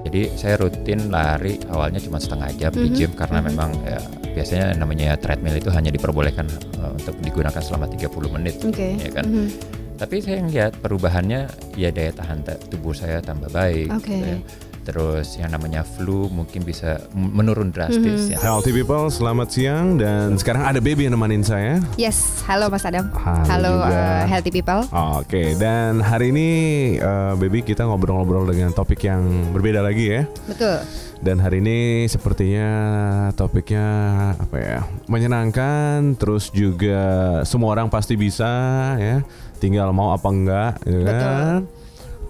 Jadi saya rutin lari awalnya cuma setengah jam di gym karena memang ya, biasanya namanya treadmill itu hanya diperbolehkan untuk digunakan selama 30 menit, ya kan. Tapi saya ngeliat perubahannya ya daya tahan tubuh saya tambah baik. Gitu ya. Terus yang namanya flu mungkin bisa menurun drastis. Ya. Healthy people, selamat siang. Dan sekarang ada Baby yang nemenin saya. Yes, halo Mas Adam. Halo Healthy people. Oke, dan hari ini Baby kita ngobrol-ngobrol dengan topik yang berbeda lagi ya. Betul. Dan hari ini sepertinya topiknya apa ya? Menyenangkan, terus juga semua orang pasti bisa ya. Tinggal mau apa enggak, ya kan?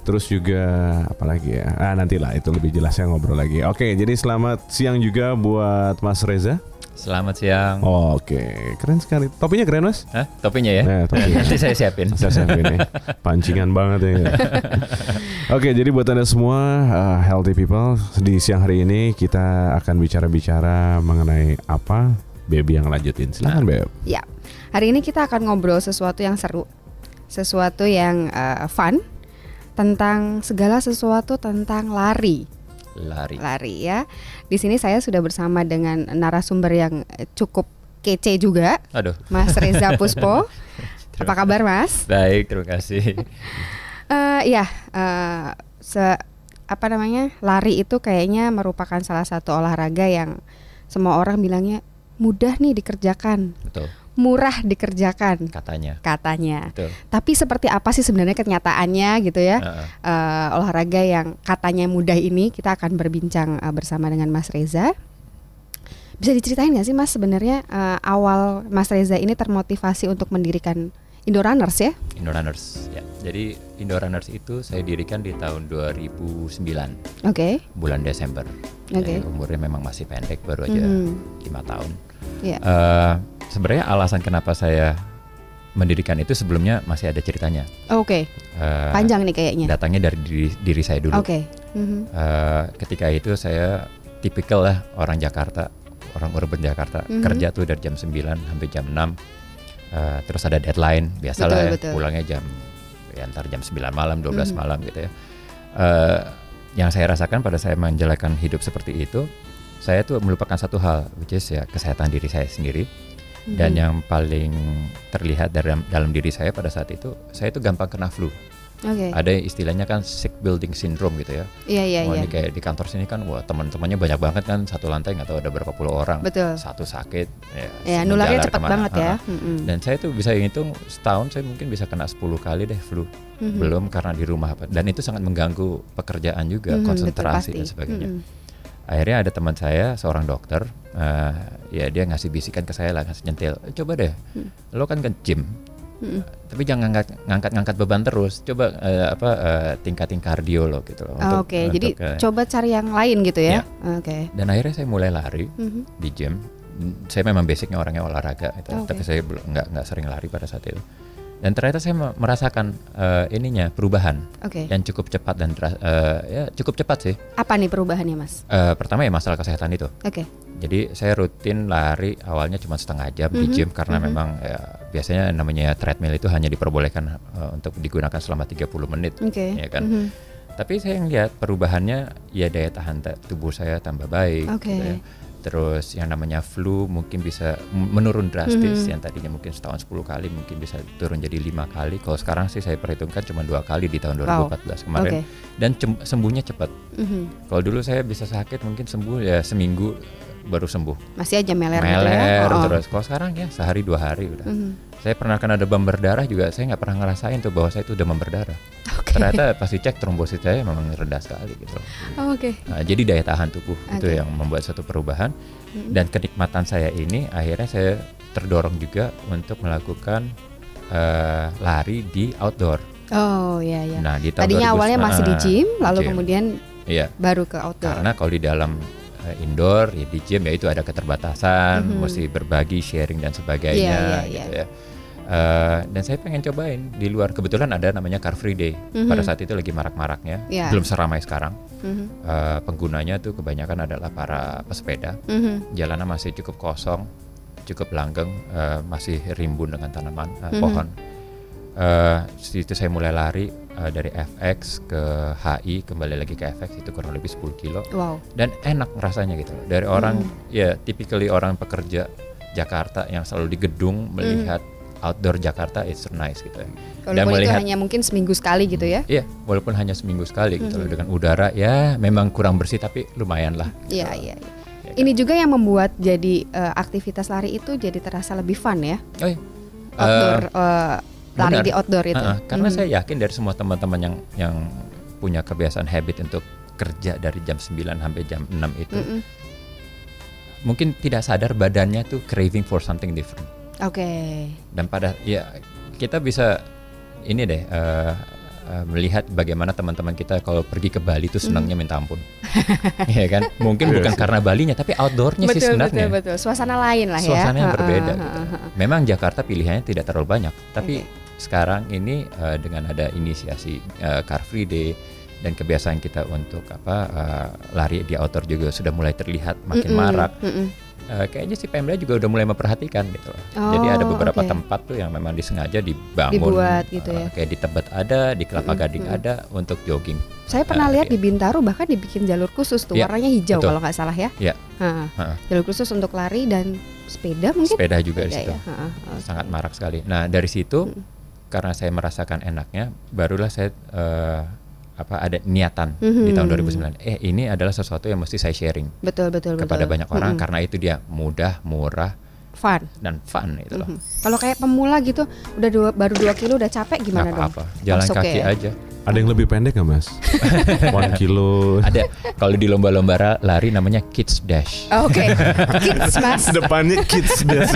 Terus juga apa lagi ya? Nantilah itu lebih jelasnya ngobrol lagi. Oke, jadi selamat siang juga buat Mas Reza. Selamat siang. Oke, keren sekali. Topinya keren, Mas? Hah? Topinya ya? Nah, topinya. Nanti saya siapin. Ya. Pancingan banget ya. Oke, jadi buat Anda semua healthy people, di siang hari ini kita akan bicara-bicara mengenai apa? Baby yang lanjutin. Silakan, Beb. Ya. Hari ini kita akan ngobrol sesuatu yang seru. Sesuatu yang fun tentang segala sesuatu tentang lari ya. Di sini saya sudah bersama dengan narasumber yang cukup kece juga. Aduh. Mas Reza Puspo. Apa kabar, Mas? Baik, terima kasih. Lari itu kayaknya merupakan salah satu olahraga yang semua orang bilangnya mudah nih dikerjakan. Betul. Murah dikerjakan katanya. Betul. Tapi seperti apa sih sebenarnya kenyataannya gitu ya? Olahraga yang katanya mudah ini kita akan berbincang bersama dengan Mas Reza. Bisa diceritain nggak sih Mas sebenarnya awal Mas Reza ini termotivasi untuk mendirikan Indorunners ya? Indorunners ya. Jadi Indorunners itu saya dirikan di tahun 2009. Oke. Bulan Desember. Oke. Umurnya memang masih pendek, baru aja 5 tahun. Yeah. Sebenarnya alasan kenapa saya mendirikan itu sebelumnya masih ada ceritanya. Oke. Panjang nih kayaknya. Datangnya dari diri saya dulu. Oke. Ketika itu saya tipikal lah orang Jakarta, orang urban Jakarta, kerja tuh dari jam 9 sampai jam 6. Terus ada deadline, biasalah betul. Pulangnya antar jam 9 malam, 12 malam gitu ya. Yang saya rasakan pada saya menjalankan hidup seperti itu, saya tuh melupakan satu hal, which is ya kesehatan diri saya sendiri. Dan yang paling terlihat dalam diri saya pada saat itu, saya tuh gampang kena flu. Ada istilahnya kan sick building syndrome gitu ya. Iya. Ini kayak di kantor sini kan, wah teman-temannya banyak banget kan, satu lantai nggak tahu ada berapa puluh orang. Betul. Satu sakit. Ya nularnya cepat banget ya. Dan saya tuh bisa hitung setahun saya mungkin bisa kena 10 kali deh flu. Belum karena di rumah, dan itu sangat mengganggu pekerjaan juga, konsentrasi dan sebagainya. Akhirnya ada teman saya, seorang dokter, ya dia ngasih bisikan ke saya lah, ngasih nyentil, coba deh, lo kan ke gym, tapi jangan ngangkat beban terus, coba tingkatin kardio lo gitu. Oke, jadi coba cari yang lain gitu ya. Oke. Dan akhirnya saya mulai lari di gym. Saya memang basicnya orangnya olahraga, gitu. Tapi saya nggak sering lari pada saat itu. Dan ternyata saya merasakan perubahan yang cukup cepat dan cukup cepat sih. Apa nih perubahannya, Mas? Pertama ya masalah kesehatan itu. Jadi saya rutin lari awalnya cuma setengah jam di gym karena memang ya, biasanya namanya treadmill itu hanya diperbolehkan untuk digunakan selama 30 menit, ya kan. Tapi saya ngeliat perubahannya ya daya tahan tubuh saya tambah baik. Gitu ya. Terus yang namanya flu mungkin bisa menurun drastis, yang tadinya mungkin setahun 10 kali mungkin bisa turun jadi 5 kali. Kalau sekarang sih saya perhitungkan cuma 2 kali di tahun 2014 kemarin. Dan sembuhnya cepat. Kalau dulu saya bisa sakit mungkin sembuh ya seminggu baru sembuh. Masih aja meler gitu ya? Oh. Terus. Kalau sekarang ya sehari 2 hari udah. Saya pernah kan ada demam berdarah juga, saya nggak pernah ngerasain tuh bahwa saya itu demam berdarah. Ternyata pas dicek trombosit saya memang rendah sekali gitu. Nah, jadi daya tahan tubuh itu yang membuat suatu perubahan. Dan kenikmatan saya ini akhirnya saya terdorong juga untuk melakukan lari di outdoor. Oh iya. Nah, di tahun tadinya awalnya masih di gym, lalu gym. Kemudian baru ke outdoor. Karena kalau di dalam indoor ya di gym ya itu ada keterbatasan, mesti berbagi, sharing dan sebagainya gitu ya. Dan saya pengen cobain di luar. Kebetulan ada namanya Car Free Day. Pada saat itu lagi marak-maraknya, belum seramai sekarang. Penggunanya tuh kebanyakan adalah para pesepeda. Jalanan masih cukup kosong, cukup langgeng, masih rimbun dengan tanaman pohon. Situ saya mulai lari dari FX ke HI, kembali lagi ke FX, itu kurang lebih 10 kilo. Wow. Dan enak rasanya gitu. Dari orang ya typically orang pekerja Jakarta yang selalu di gedung melihat outdoor Jakarta, it's nice gitu ya. Dan melihat itu hanya mungkin seminggu sekali gitu ya. Iya, walaupun hanya seminggu sekali gitu loh, dengan udara ya memang kurang bersih tapi lumayan lah. Iya, iya. Ini juga yang membuat jadi aktivitas lari itu jadi terasa lebih fun ya. Oh iya. Outdoor lari di outdoor itu. Karena saya yakin dari semua teman-teman yang punya kebiasaan habit untuk kerja dari jam 9 sampai jam 6 itu mungkin tidak sadar badannya tuh craving for something different. Oke. Dan pada ya kita bisa ini deh melihat bagaimana teman-teman kita kalau pergi ke Bali tuh senangnya minta ampun. Iya kan? Mungkin bukan karena Balinya tapi outdoornya sih sebenarnya. Betul. Suasana lain lah ya. Suasana yang berbeda gitu. Memang Jakarta pilihannya tidak terlalu banyak, tapi sekarang ini dengan ada inisiasi Car Free Day dan kebiasaan kita untuk lari di outdoor juga sudah mulai terlihat makin marak. Kayaknya si Pemda juga udah mulai memperhatikan gitu loh. Jadi ada beberapa tempat tuh yang memang disengaja dibangun, dibuat gitu ya. Kayak di Tebet ada, di Kelapa Gading ada untuk jogging. Saya pernah lihat di Bintaro bahkan dibikin jalur khusus tuh, warnanya hijau kalau nggak salah ya. Iya. Jalur khusus untuk lari dan sepeda mungkin. Sepeda juga di situ. Sangat marak sekali. Nah dari situ karena saya merasakan enaknya, barulah saya ada niatan di tahun 2009. Ini adalah sesuatu yang mesti saya sharing. Betul. Kepada banyak orang karena itu dia mudah, murah, fun itu loh. Kalau kayak pemula gitu, udah baru 2 kilo udah capek gimana dong? Apa-apa, jalan kaki aja. Ada yang lebih pendek nggak Mas? 1 kilo. Ada. Kalau di lomba-lomba lari namanya Kids Dash. Oke. Kids Mas. Depannya Kids Dash.